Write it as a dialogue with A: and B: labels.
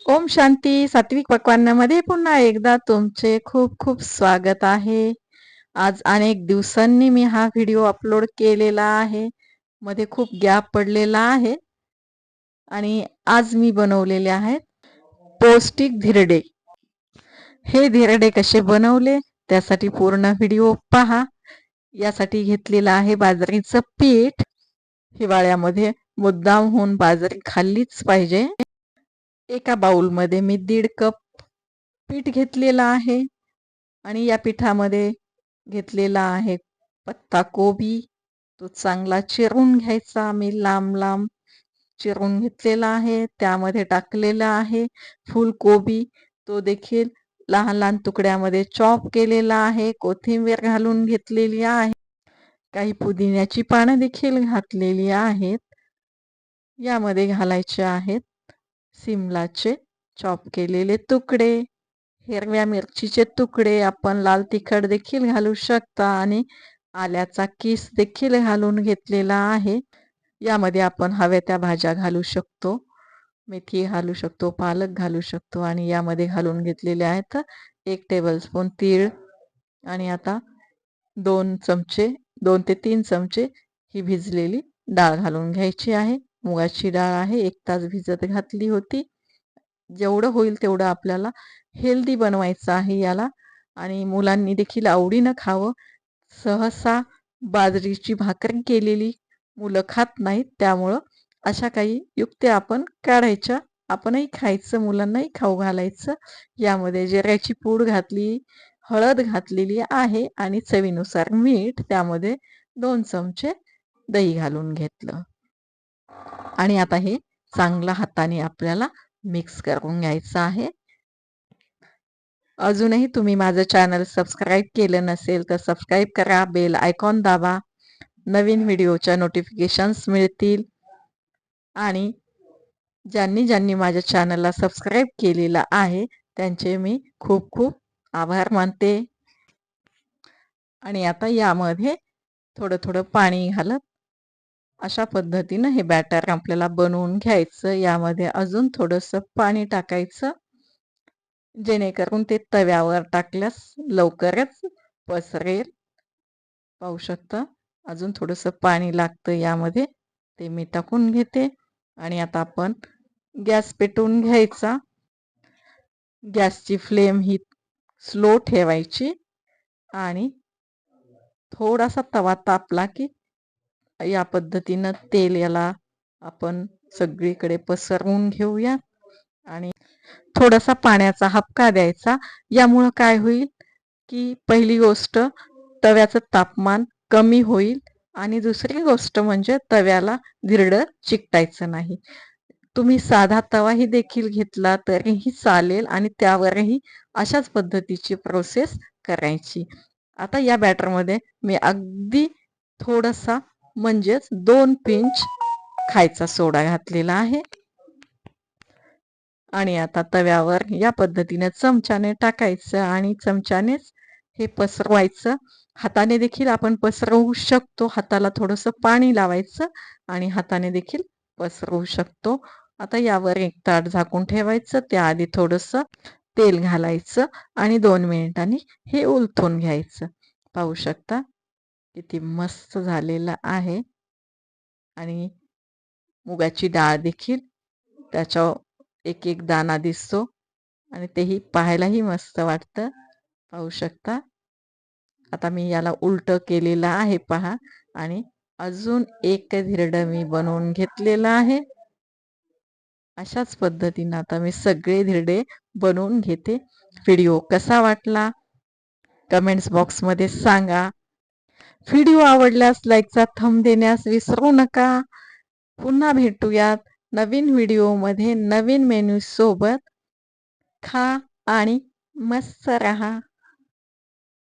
A: ओम शांती. सात्विक पक्वान्नामध्ये पुन्हा एकदा तुमचे खूप खूप स्वागत आहे. आज अनेक दिवसांनी मी हा व्हिडिओ अपलोड केलेला आहे. मध्ये खूप गॅप पडलेला आहे आणि आज मी बनवलेले आहेत पौष्टिक धिरडे. हे धिरडे कसे बनवले त्यासाठी पूर्ण व्हिडिओ पहा. यासाठी घेतलेलं आहे बाजरीचं पीठ. हिवाळ्यामध्ये मुद्दामहून बाजरी खाल्लीच पाहिजे. एका बाउलमध्ये मी 1.5 कप पीठ घेतलेलं आहे आणि या पिठामध्ये घेतलेला आहे पत्ता कोबी. तो चांगला चिरून घ्यायचा. मी लांब लांब चिरून घेतलेला आहे. त्यामध्ये टाकलेला आहे फुलकोबी. तो देखील लहान लहान तुकड्यामध्ये चॉप केलेला आहे. कोथिंबीर घालून घेतलेली आहे. काही पुदिन्याची पानं देखील घातलेली आहेत. यामध्ये घालायचे आहेत सिमलाचे चॉप केलेले तुकडे, हिरव्या मिरचीचे तुकडे, आपण लाल तिखट देखील घालू शकता आणि आल्याचा किस देखील घालून घेतलेला आहे. यामध्ये आपण हव्या त्या भाज्या घालू शकतो. मेथी घालू शकतो, पालक घालू शकतो आणि यामध्ये घालून घेतलेले आहेत 1 टेबलस्पून तीळ आणि आता 2 ते 3 चमचे ही भिजलेली डाळ घालून घ्यायची आहे. मुगाची डाळ आहे, 1 तास भिजत घातली होती. जेवढं होईल तेवढं आपल्याला हेल्दी बनवायचं आहे याला आणि मुलांनी देखील आवडीनं खावं. सहसा बाजरीची भाकरी केलेली मुलं खात नाहीत, त्यामुळं अशा काही युक्त्या आपण काढायच्या. आपणही खायचं, मुलांनाही खाऊ घालायचं. यामध्ये जिऱ्याची पूड घातली, हळद घातलेली आहे आणि चवीनुसार मीठ. त्यामध्ये 2 चमचे दही घालून घेतलं आणि आता हे चांगलं हाताने आपल्याला मिक्स करून घ्यायचं आहे. अजूनही तुम्ही माझं चॅनल सबस्क्राईब केलं नसेल तर सबस्क्राईब करा, बेल आयकॉन दाबा. नवीन व्हिडिओच्या नोटिफिकेशन्स मिळतील आणि ज्यांनी माझ्या चॅनलला सबस्क्राईब केलेलं आहे त्यांचे मी खूप खूप आभार मानते. आणि आता यामध्ये थोडं थोडं पाणी घालत अशा पद्धतीनं हे बॅटर आपल्याला बनवून घ्यायचं. यामध्ये अजून थोडंसं पाणी टाकायचं जेणेकरून ते तव्यावर टाकल्यास लवकरच पसरेल. पाहू शकता अजून थोडंसं पाणी लागतं यामध्ये, ते मी टाकून घेते आणि आता आपण गॅस पेटवून घ्यायचा. गॅसची फ्लेम ही स्लो ठेवायची आणि थोडासा तवा तापला की या पद्धतीनं तेल याला आपण सगळीकडे पसरवून घेऊया आणि थोडासा पाण्याचा हबका द्यायचा. यामुळं काय होईल की पहिली गोष्ट तव्याचं तापमान कमी होईल आणि दुसरी गोष्ट म्हणजे तव्याला धिरडं चिकटायचं नाही. तुम्ही साधा तवाही देखील घेतला तरीही चालेल आणि त्यावरही अशाच पद्धतीची प्रोसेस करायची. आता या बॅटरमध्ये मी अगदी थोडासा म्हणजेच 2 पिंच खायचा सोडा घातलेला आहे आणि आता तव्यावर या पद्धतीने चमच्याने टाकायचं आणि चमच्यानेच हे पसरवायचं. हाताने देखील आपण पसरवू शकतो. हाताला थोडंसं पाणी लावायचं आणि हाताने देखील पसरवू शकतो. आता यावर एक ताट झाकून ठेवायचं. त्याआधी थोडंसं तेल घालायचं आणि 2 मिनिटांनी हे उलथून घ्यायचं. पाहू शकता किती मस्त झालेलं आहे आणि मुगाची डाळ देखील त्याच्यावर एक एक दाना दिसतो आणि तेही पाहायलाही मस्त वाटतं. पाहू शकता आता मी याला उलटं केलेलं आहे पहा आणि अजून एक धिरडं मी बनवून घेतलेलं आहे. अशाच पद्धतीनं आता मी सगळे धिरडे बनवून घेते. व्हिडिओ कसा वाटला कमेंट्स बॉक्समध्ये सांगा. व्हिडिओ आवडल्यास लाईकचा थंब देण्यास विसरू नका. पुन्हा भेटूयात नवीन व्हिडिओमध्ये नवीन मेनू सोबत. खा आणि मस्त रहा.